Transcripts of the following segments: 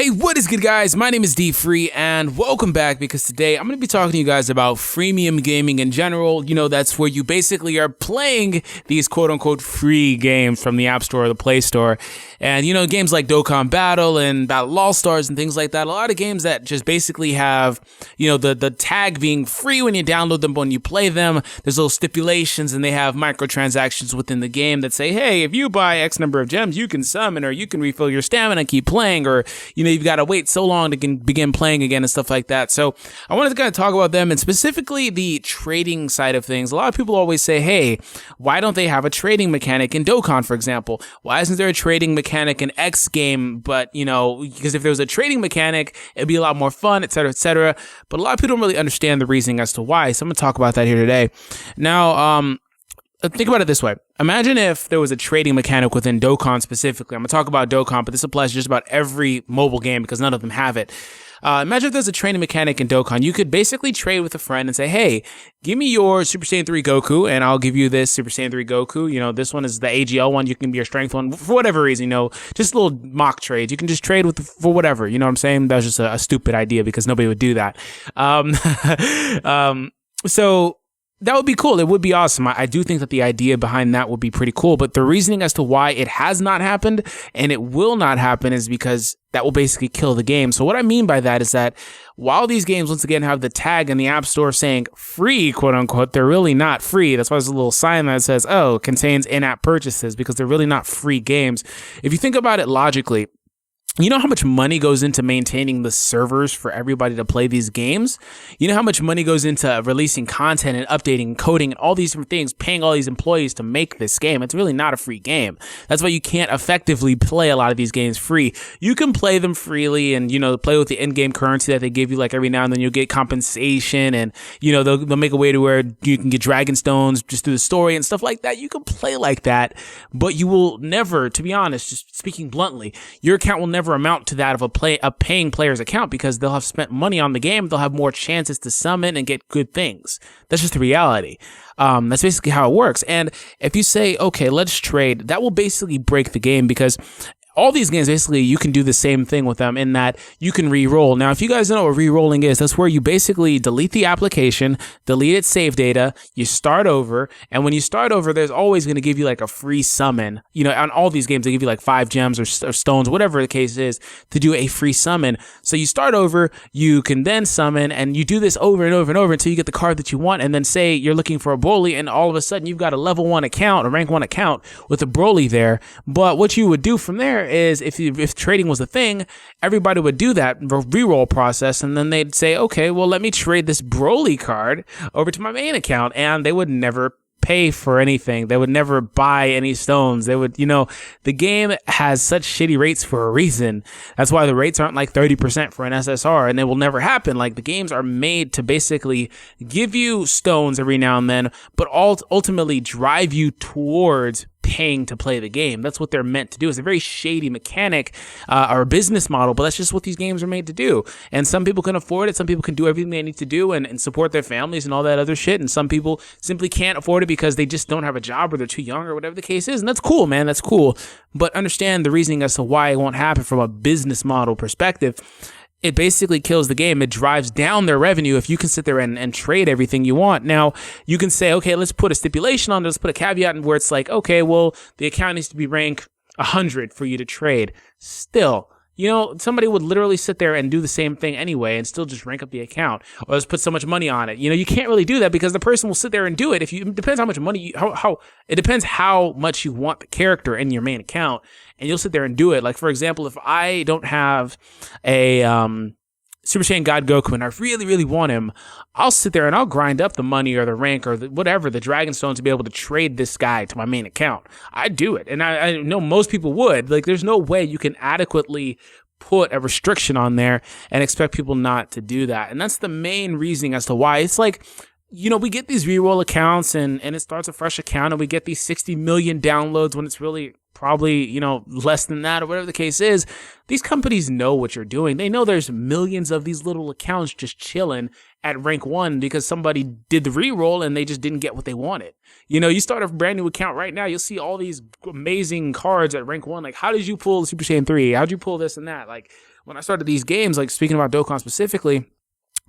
Hey, what is good, guys? My name is D Free, and welcome back because today I'm going to be talking to you guys about freemium gaming in general. You know, that's where you basically are playing these quote-unquote free games from the App Store or the Play Store. And, you know, games like Dokkan Battle and Battle All-Stars and things like that, a lot of games that just basically have, you know, the tag being free when you download them, but when you play them, there's little stipulations and they have microtransactions within the game that say, hey, if you buy X number of gems, you can summon or you can refill your stamina and keep playing, or, you know, you've got to wait so long to begin playing again and stuff like that. So I wanted to kind of talk about them and specifically the trading side of things. A lot of people always say, hey, why don't they have a trading mechanic in Dokkan, for example? Why isn't there a trading mechanic in X game? But, you know, because if there was a trading mechanic, it'd be a lot more fun, etc., etc. But a lot of people don't really understand the reasoning as to why. So I'm going to talk about that here today. Now, think about it this way. Imagine if there was a trading mechanic within Dokkan specifically. I'm going to talk about Dokkan, but this applies to just about every mobile game because none of them have it. Imagine if there's a trading mechanic in Dokkan. You could basically trade with a friend and say, hey, give me your Super Saiyan 3 Goku, and I'll give you this Super Saiyan 3 Goku. You know, this one is the AGL one. You can be your strength one. For whatever reason, you know, just little mock trades. You can just trade for whatever. You know what I'm saying? That was just a stupid idea because nobody would do that. So that would be cool. It would be awesome. I do think that the idea behind that would be pretty cool, but the reasoning as to why it has not happened and it will not happen is because that will basically kill the game. So what I mean by that is that while these games, once again, have the tag in the App Store saying free, quote unquote, they're really not free. That's why there's a little sign that says, oh, contains in-app purchases, because they're really not free games. If you think about it logically, you know how much money goes into maintaining the servers for everybody to play these games? You know how much money goes into releasing content and updating and coding and all these different things, paying all these employees to make this game? It's really not a free game. That's why you can't effectively play a lot of these games free. You can play them freely and, you know, play with the in-game currency that they give you, like every now and then you'll get compensation and, you know, they'll make a way to where you can get dragon stones just through the story and stuff like that. You can play like that, but you will never, to be honest, just speaking bluntly, your account will never amount to that of a paying player's account because they'll have spent money on the game. They'll have more chances to summon and get good things. That's just the reality. That's basically how it works. And if you say, okay, let's trade, that will basically break the game because all these games, basically, you can do the same thing with them in that you can re-roll. Now, if you guys don't know what re-rolling is, that's where you basically delete the application, delete its save data, you start over, and when you start over, there's always going to give you like a free summon. You know, on all these games, they give you like 5 gems or stones, whatever the case is, to do a free summon. So you start over, you can then summon, and you do this over and over and over until you get the card that you want, and then say you're looking for a Broly, and all of a sudden you've got a level 1 account, a rank 1 account with a Broly there. But what you would do from there is if trading was a thing, everybody would do that reroll process, and then they'd say, okay, well, let me trade this Broly card over to my main account, and they would never pay for anything. They would never buy any stones. They would, you know, the game has such shitty rates for a reason. That's why the rates aren't like 30% for an SSR, and it will never happen. Like, the games are made to basically give you stones every now and then, but ultimately drive you towards paying to play the game. That's what they're meant to do. It's a very shady mechanic or business model, but that's just what these games are made to do. And some people can afford it. Some people can do everything they need to do and support their families and all that other shit. And some people simply can't afford it because they just don't have a job or they're too young or whatever the case is. And that's cool, man. That's cool. But understand the reasoning as to why it won't happen from a business model perspective. It basically kills the game. It drives down their revenue if you can sit there and trade everything you want. Now, you can say, okay, let's put a stipulation on it. Let's put a caveat in where it's like, okay, well, the account needs to be rank 100 for you to trade. Still, you know, somebody would literally sit there and do the same thing anyway and still just rank up the account. Or let's put so much money on it. You know, you can't really do that because the person will sit there and do it. It depends how much money it depends how much you want the character in your main account. And you'll sit there and do it. Like, for example, if I don't have a Super Saiyan God Goku and I really, really want him, I'll sit there and I'll grind up the money or the rank or whatever, the Dragon Stone, to be able to trade this guy to my main account. I do it. And I know most people would. Like, there's no way you can adequately put a restriction on there and expect people not to do that. And that's the main reasoning as to why. It's like, we get these reroll accounts and it starts a fresh account and we get these 60 million downloads when it's really probably, less than that or whatever the case is. These companies know what you're doing. They know there's millions of these little accounts just chilling at rank 1 because somebody did the reroll and they just didn't get what they wanted. You start a brand new account right now, you'll see all these amazing cards at rank 1. Like, how did you pull the Super Saiyan 3? How'd you pull this and that? Like, when I started these games, like speaking about Dokkan specifically,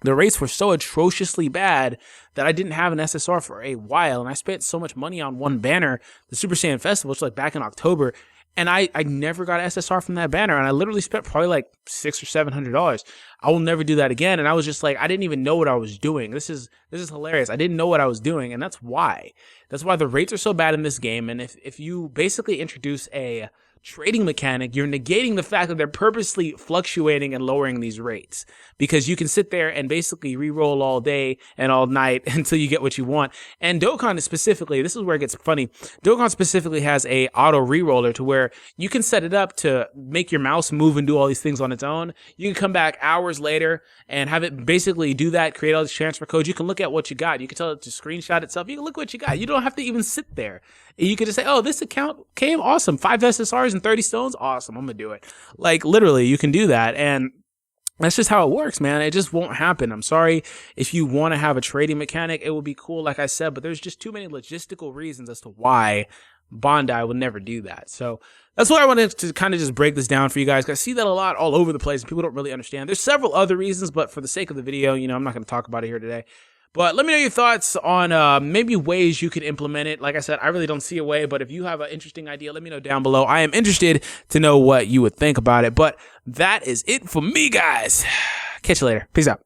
the rates were so atrociously bad that I didn't have an SSR for a while, and I spent so much money on one banner, the Super Saiyan Festival, which was like back in October, and I never got SSR from that banner, and I literally spent probably like $600 or $700. I will never do that again, and I was just like, I didn't even know what I was doing. This is hilarious. I didn't know what I was doing, and that's why. That's why the rates are so bad in this game, and if you basically introduce a trading mechanic, you're negating the fact that they're purposely fluctuating and lowering these rates, because you can sit there and basically re-roll all day and all night until you get what you want. And Dokkan specifically, this is where it gets funny. Dokkan specifically has a auto re-roller to where you can set it up to make your mouse move and do all these things on its own. You can come back hours later and have it basically do that, create all these transfer codes. You can look at what you got. You can tell it to screenshot itself. You can look what you got. You don't have to even sit there. You can just say, oh, this account came awesome. 5 SSRs and 30 stones. Awesome. I'm going to do it. Like, literally, you can do that. And that's just how it works, man. It just won't happen. I'm sorry. If you want to have a trading mechanic, it would be cool, like I said, but there's just too many logistical reasons as to why Bondi would never do that. So that's why I wanted to kind of just break this down for you guys. I see that a lot all over the place and people don't really understand. There's several other reasons, but for the sake of the video, I'm not going to talk about it here today. But let me know your thoughts on maybe ways you could implement it. Like I said, I really don't see a way, but if you have an interesting idea, let me know down below. I am interested to know what you would think about it. But that is it for me, guys. Catch you later. Peace out.